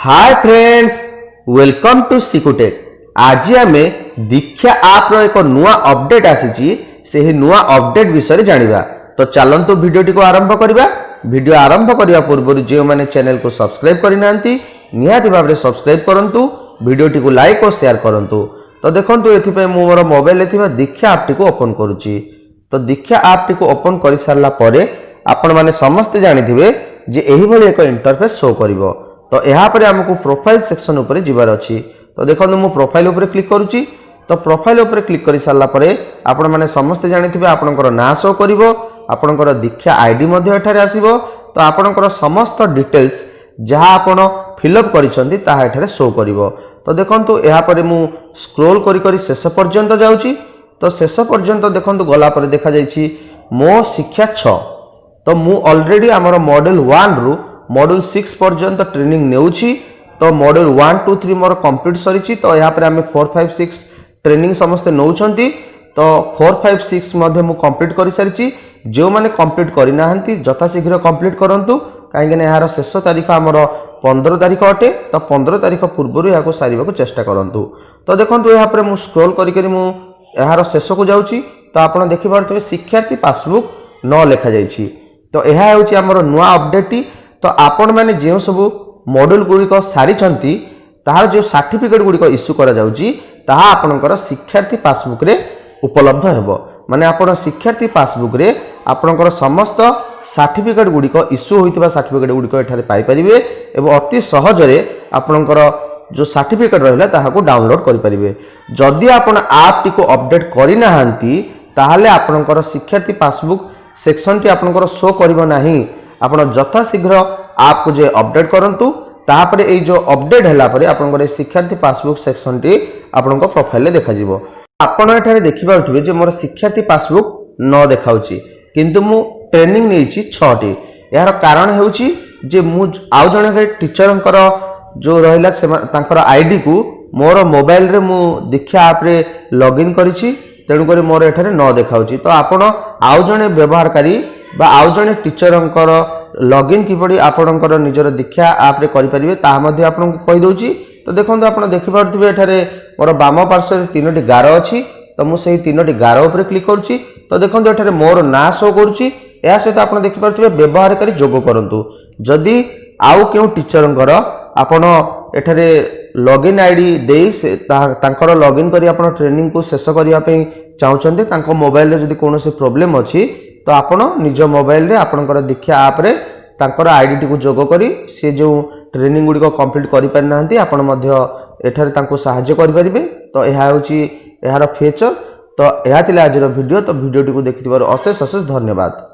Hi friends, welcome to सिकुटेक। आज आम दीक्षा आप एक नुआ अपडेट आसी से नुआ अपडेट विषय जानिबा। तो चलंतु वीडियोटी को आरंभ करिबा। वीडियो आरंभ करिया पूर्व जो मैंने चैनल को सब्सक्राइब करिनांती निहाती भाबरे सब्सक्राइब करंतु, वीडियोटी को लाइक और शेयर करंतु। तो देखंतु एथिपे मु मोर मोबाइल रे थिबा दीक्षा ऐप टी को ओपन करूची। तो दीक्षा ऐप टी को ओपन करि सारला परे आपण माने समस्त जानिथिबे जे एही भली एक इंटरफेस शो करिवो। तो यहाँ पर आमको प्रोफाइल सेक्शन उपर जीवार अच्छी। तो देखो मु प्रोफाइल उपर क्लिक करुच्ची। तो प्रोफाइल उपर क्लिक कर सारा पर आपण मैंने समस्ते जानिथिबे आपणकर ना शो करिवो, आपणकर दीक्षा आईडी मध्ये एठारे आसीबो। तो आपणकर समस्त डिटेल्स जहाँ आपण फिलअप करिसंती ताहा एठारे शो करिवो। तो देखंतु यहाँ पर मु स्क्रोल करी करी शेष पर्यंत जाउची। तो शेष पर्यंत देखंतु गला पर देखा जाइछि मो शिक्षा 6। तो मु ऑलरेडी आमर मॉड्यूल 1 रु मॉड्यूल 6 पर्यंत ट्रेनिंग नेउछि। तो मॉड्यूल 1 2 3 मोर कंप्लीट सरिछि। तो यहाँ पर आम 4 5 6 ट्रेनिंग समस्ते नौछंती। तो 4 5 6 मध्ये मु कंप्लीट करि सारिछि। जो माने कंप्लीट करि नाहंती जथा शीघ्र कंप्लीट करंतु, काहेकि यार शेष तारीख आमर 15 तारीख अटे। तो 15 तारीख पूर्व या सारिबा चेष्टा करंतु। तो देखंतु यहाँ पर मु स्क्रोल करी करी मु यार शेष को जाउछि। तो आपण देखि पारथि शिक्षार्थी पासबुक न लेखा जाइछि। तो यह होछि आमर नुआ अपडेट। तो आपण मैंने जो सब मॉड्यूल गुड़िक सारी तार जो सर्टिफिकेट गुड़िक इश्यू करा जाउची ताहा आपणकर शिक्षार्थी पासबुक रे उपलब्ध हेबो। माने आपण शिक्षार्थी पासबुक रे आपणकर समस्त सर्टिफिकेट गुड़िक इश्यू होइतिबा सर्टिफिकेट गुड़िक एठारे पाई परिबे एवं अति सहज रे आपणकर जो सर्टिफिकेट रहला ताहाको डाउनलोड करि परिबे। जदि आपण ऐप टी को अपडेट करि नाहंती ताहाले आपणकर शिक्षार्थी पासबुक सेक्शन टी आपणकर शो करिवो नाही। आपण जथा शीघ्र ऐप को जे अपडेट करंतु, तापर ए जो अपडेट हैला परे आपनकर शिक्षार्थी पासबुक सेक्शन टी आपनकर प्रोफाइल रे देखा जिवो। आपण एठारे देखि पाउथिबे जे मोर शिक्षार्थी पासबुक न देखाउची, किंतु मु ट्रेनिंग नेइची 6 टी। यार कारण हेउची जे मु आउ जणे टीचरंकर जो रहिला तांकर आईडी को मोर मोबाइल रे मु दीक्षा ऐप रे लॉगिन करिछि, तेनु करी मोर एठारे न देखाउची। तो आपण आउ जणे व्यवहारकारी बा आउ जणे टीचरंकर लॉगिन किपरि आपणकर निजर दीक्षा ऐप रे करि परिबे ता मध्ये आपनको कहि दोछि। तो देखंतु आपण देखि पारथिबे एठारे मोर बाम पार्श्व रे 3टी गार अछि। तो मु सेही 3टी गार ऊपर क्लिक करूछि। तो देखंतु एठारे मोर ना शो करूछि। या सहित आपण देखि पारथिबे व्यवहारकारी जोग करंतु। जदि आउ केउ टीचरंकर आपण एठारे लॉगिन आईडी देई तांकर लॉगिन करी आपण ट्रेनिंग को शेष करिया पे चाहुचंते, तांको मोबाइल रे जदि कोनोसी प्रॉब्लम अछि तो आपण निज मोबाइल रे आपणकर दीक्षा ऐप रे तांकर आईडी टी को जोग करी से जो ट्रेनिंग गुडी को कंप्लीट करि पार नाहंती आपण मध्य एठारे तांको सहाय्य करि परिबे। तो एहा होची एहार फीचर। तो एहा थिला आजर वीडियो। तो वीडियो टी को देखिथिबार अशेष अशेष धन्यवाद।